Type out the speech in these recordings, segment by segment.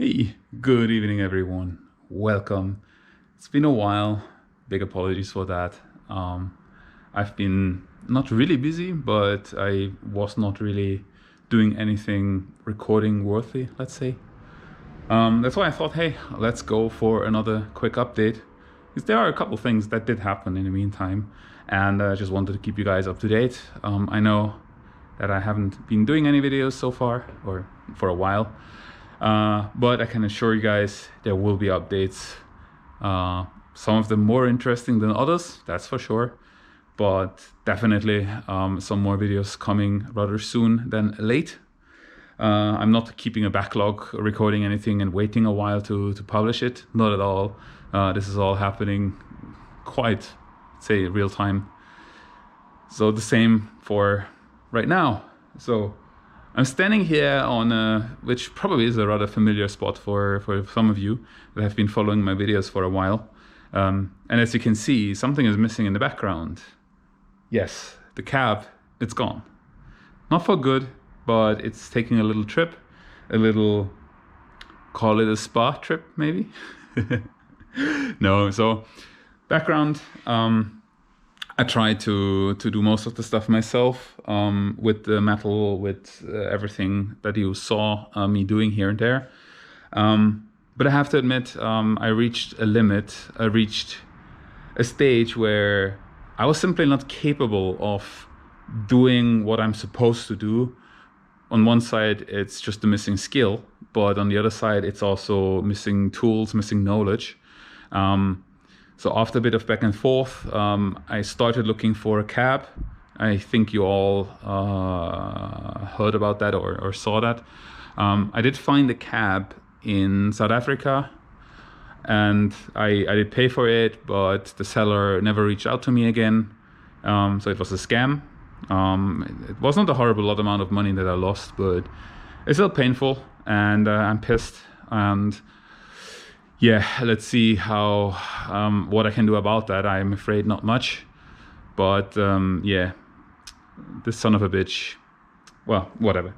Hey, good evening, everyone. Welcome. It's been a while. Big apologies for that. I've been not really busy, but I was not really doing anything recording worthy, let's say. That's why I thought, hey, let's go for another quick update. Because there are a couple things that did happen in the meantime, and I just wanted to keep you guys up to date. I know that I haven't been doing any videos so far, or for a while. But I can assure you guys there will be updates. Some of them more interesting than others, that's for sure. But definitely some more videos coming rather soon than late. I'm not keeping a backlog, recording anything and waiting a while to publish it. Not at all. This is all happening quite, say, real time. So the same for right now. So I'm standing here on which probably is a rather familiar spot for some of you that have been following my videos for a while. And as you can see, something is missing in the background. Yes, the cab, it's gone. Not for good, but it's taking a little trip, a little, call it a spa trip maybe? No, so background, I try to do most of the stuff myself with the metal, with everything that you saw me doing here and there. But I have to admit, I reached a limit. I reached a stage where I was simply not capable of doing what I'm supposed to do. On one side, it's just a missing skill, but on the other side, it's also missing tools, missing knowledge. So after a bit of back and forth, I started looking for a cab. I think you all heard about that or saw that. I did find a cab in South Africa, and I did pay for it, but the seller never reached out to me again. So it was a scam. It wasn't a horrible amount of money that I lost, but it's still painful, and I'm pissed. And yeah, let's see how what I can do about that. I'm afraid not much, but yeah, this son of a bitch. Well, whatever.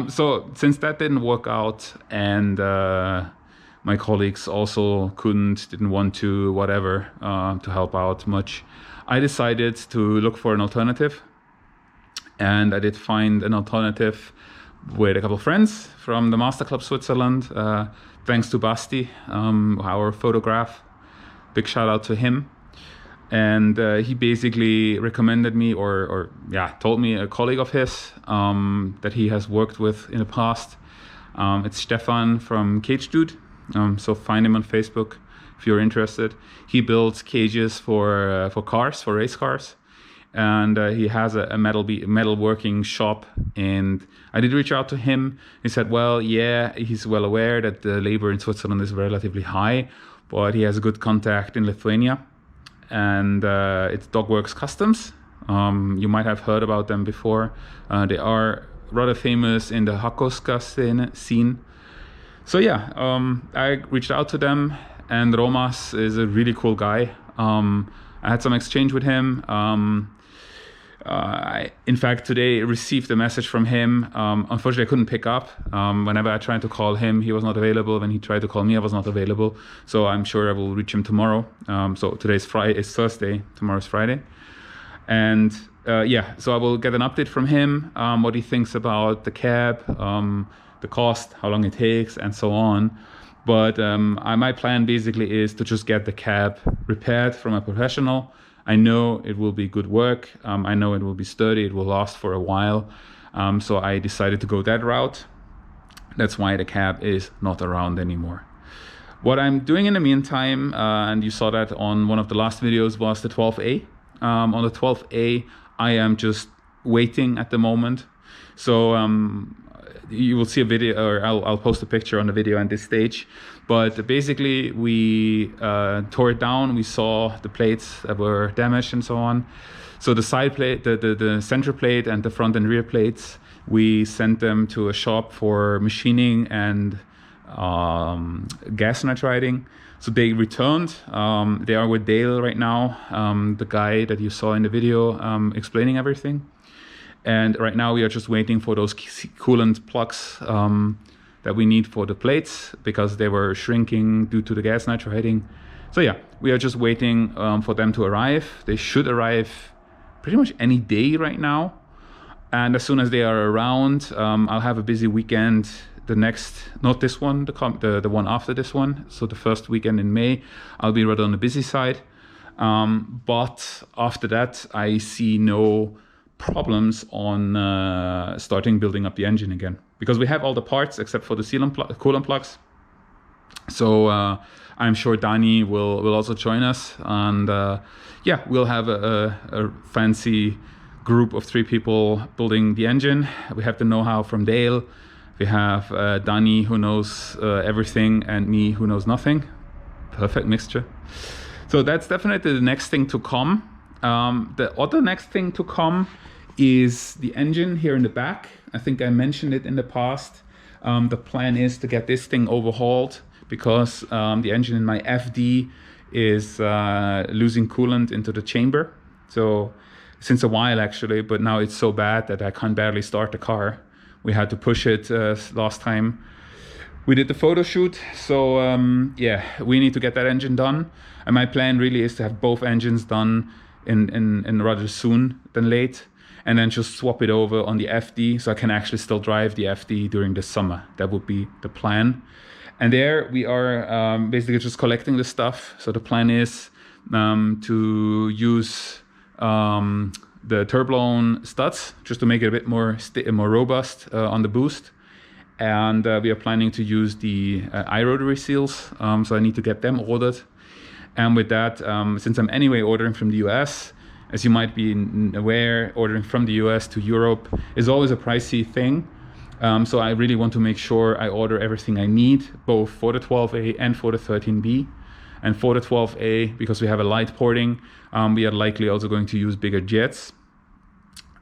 So since that didn't work out, and my colleagues also didn't want to, whatever, to help out much, I decided to look for an alternative, and I did find an alternative with a couple of friends from the Master Club Switzerland. Thanks to Basti, our photograph. Big shout out to him. And he basically recommended me, or told me a colleague of his that he has worked with in the past. It's Stefan from Cage Dude. So find him on Facebook if you're interested. He builds cages for cars, for race cars. And he has a metal working shop, and I did reach out to him. He said, well, yeah, he's well aware that the labor in Switzerland is relatively high, but he has a good contact in Lithuania, and it's Dogworks Customs. You might have heard about them before. They are rather famous in the Hakoska scene. So yeah, I reached out to them, and Romas is a really cool guy. I had some exchange with him. I, in fact, today received a message from him. Unfortunately, I couldn't pick up. Whenever I tried to call him, he was not available. When he tried to call me, I was not available. So I'm sure I will reach him tomorrow. So today's Friday, it's Thursday. Tomorrow's Friday. And yeah, so I will get an update from him, what he thinks about the cab, the cost, how long it takes, and so on. But my plan basically is to just get the cab repaired from a professional. I know it will be good work. I know it will be sturdy. It will last for a while. So I decided to go that route. That's why the cab is not around anymore. What I'm doing in the meantime, and you saw that on one of the last videos, was the 12A. On the 12A, I am just waiting at the moment. So you will see a video, or I'll post a picture on the video at this stage. But basically, we tore it down. We saw the plates that were damaged and so on. So the side plate, the center plate, and the front and rear plates, we sent them to a shop for machining and gas nitriding. So they returned. They are with Dale right now, the guy that you saw in the video explaining everything. And right now we are just waiting for those coolant plugs that we need for the plates because they were shrinking due to the gas nitro heating. So yeah, we are just waiting for them to arrive. They should arrive pretty much any day right now. And as soon as they are around, I'll have a busy weekend. The next, not this one, the one after this one. So the first weekend in May, I'll be rather on the busy side. But after that, I see no problems on starting building up the engine again, because we have all the parts except for the coolant plugs. So I'm sure Dani will also join us, and yeah, we'll have a fancy group of 3 people building the engine. We have the know-how from Dale. We have Dani, who knows everything, and me, who knows nothing. Perfect mixture. So that's definitely the next thing to come. The other next thing to come is the engine here in the back. I think I mentioned it in the past. The plan is to get this thing overhauled because the engine in my FD is losing coolant into the chamber. So since a while actually, but now it's so bad that I can barely start the car. We had to push it last time we did the photo shoot. So yeah, we need to get that engine done. And my plan really is to have both engines done in rather soon than late, and then just swap it over on the FD so I can actually still drive the FD during the summer. That would be the plan. And there we are basically just collecting the stuff. So the plan is to use the Turboloan studs just to make it a bit more robust on the boost. And we are planning to use the iRotary seals. So I need to get them ordered. And with that, since I'm anyway ordering from the US, as you might be aware, ordering from the US to Europe is always a pricey thing. So I really want to make sure I order everything I need, both for the 12A and for the 13B. And for the 12A, because we have a light porting, we are likely also going to use bigger jets.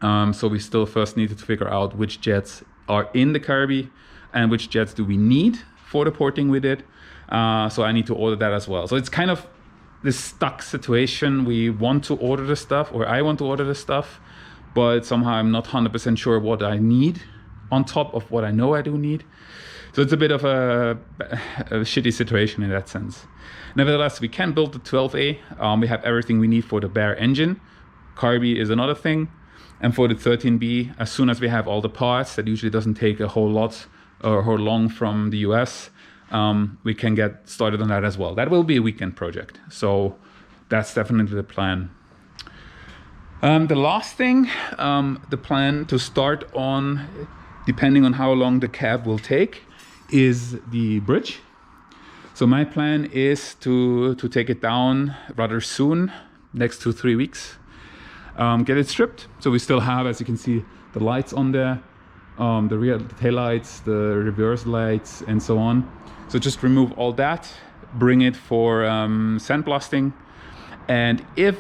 So we still first needed to figure out which jets are in the Carby and which jets do we need for the porting we did. So I need to order that as well. So it's kind of this stuck situation. We want to order the stuff, or I want to order the stuff, but somehow I'm not 100% sure what I need on top of what I know I do need. So it's a bit of a shitty situation in that sense. Nevertheless, we can build the 12A. We have everything we need for the bare engine. Carby is another thing. And for the 13B, as soon as we have all the parts, that usually doesn't take a whole lot or a whole long from the US, we can get started on that as well. That will be a weekend project. So that's definitely the plan. The last thing, the plan to start on, depending on how long the cab will take, is the bridge. So my plan is to take it down rather soon, next 2-3 weeks. Get it stripped. So we still have, as you can see, the lights on there, the rear tail lights, the reverse lights, and so on. So just remove all that, bring it for sandblasting. And if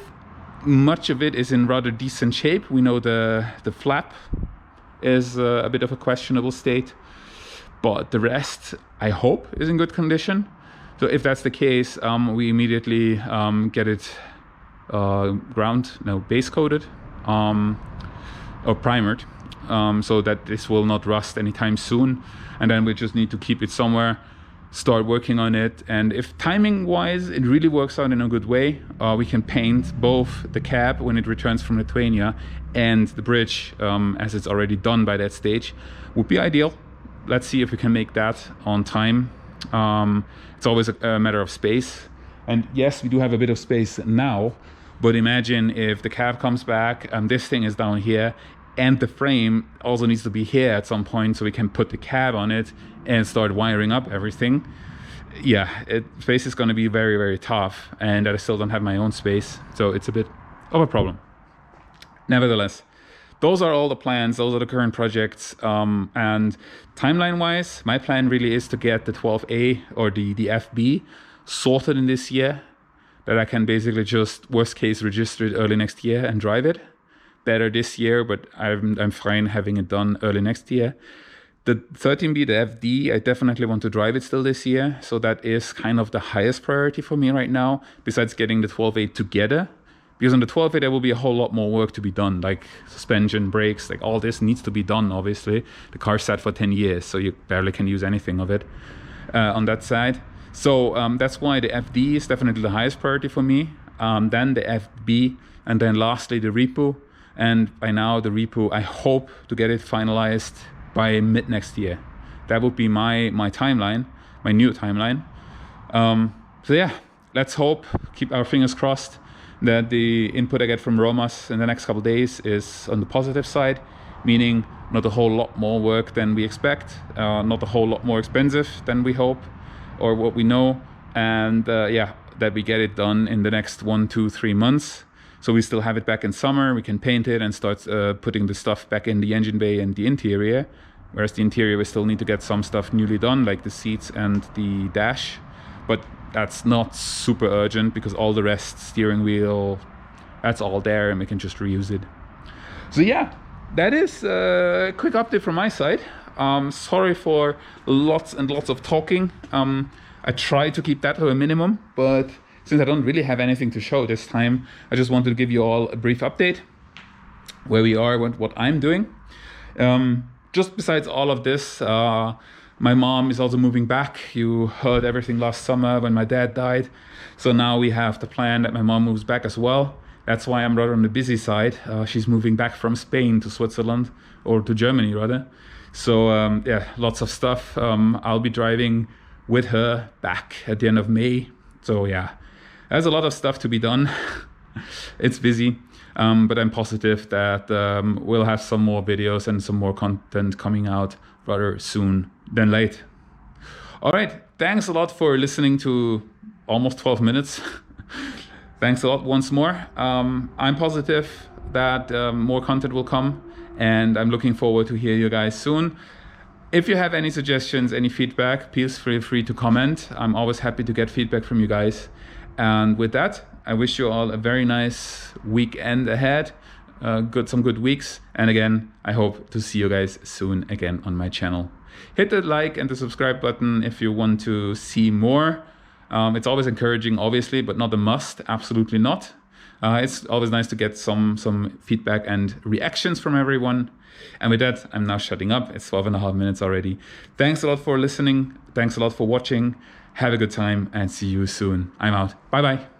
much of it is in rather decent shape, we know the flap is a bit of a questionable state, but the rest, I hope, is in good condition. So if that's the case, we immediately get it base coated or primered, so that this will not rust anytime soon. And then we just need to keep it somewhere, start working on it. And if timing wise it really works out in a good way, we can paint both the cab when it returns from Lithuania and the bridge as it's already done by that stage. Would be ideal. Let's see if we can make that on time. It's always a matter of space, and yes, we do have a bit of space now, but imagine if the cab comes back and this thing is down here and the frame also needs to be here at some point so we can put the cab on it and start wiring up everything. Yeah, space is going to be very, very tough, and I still don't have my own space, so it's a bit of a problem. Nevertheless, those are all the plans, those are the current projects, and timeline wise, my plan really is to get the 12A or the FB sorted in this year, that I can basically just worst case register it early next year and drive it. Better this year, but I'm fine having it done early next year. The 13B, the FD, I definitely want to drive it still this year, so that is kind of the highest priority for me right now, besides getting the 12A together. because on the 12A there will be a whole lot more work to be done, like suspension, brakes, like all this needs to be done. Obviously, the car's sat for 10 years, so you barely can use anything of it on that side. So that's why the FD is definitely the highest priority for me. Then the FB, and then lastly the repo. And by now the repo, I hope to get it finalized by mid next year. That would be my timeline, my new timeline. So yeah, let's hope, keep our fingers crossed that the input I get from Romas in the next couple of days is on the positive side, meaning not a whole lot more work than we expect, not a whole lot more expensive than we hope or what we know, and yeah, that we get it done in the next 1, 2, 3 months. So we still have it back in summer, we can paint it and start putting the stuff back in the engine bay and the interior. Whereas the interior, we still need to get some stuff newly done, like the seats and the dash. But that's not super urgent because all the rest, steering wheel, that's all there and we can just reuse it. So yeah, that is a quick update from my side. Sorry for lots and lots of talking. I try to keep that to a minimum, but since I don't really have anything to show this time, I just wanted to give you all a brief update where we are, what I'm doing. Just besides all of this, my mom is also moving back. You heard everything last summer when my dad died. So now we have the plan that my mom moves back as well. That's why I'm rather on the busy side. She's moving back from Spain to Switzerland, or to Germany rather. So yeah, lots of stuff. I'll be driving with her back at the end of May. So yeah, there's a lot of stuff to be done. It's busy. But I'm positive that we'll have some more videos and some more content coming out rather soon than late. All right, thanks a lot for listening to almost 12 minutes. Thanks a lot once more. I'm positive that more content will come, and I'm looking forward to hear you guys soon. If you have any suggestions, any feedback, please feel free to comment. I'm always happy to get feedback from you guys. And with that, I wish you all a very nice weekend ahead, some good weeks. And again, I hope to see you guys soon again on my channel. Hit the like and the subscribe button if you want to see more. It's always encouraging, obviously, but not a must, absolutely not. It's always nice to get some feedback and reactions from everyone. And with that, I'm now shutting up. It's 12.5 minutes already. Thanks a lot for listening. Thanks a lot for watching. Have a good time and see you soon. I'm out. Bye-bye.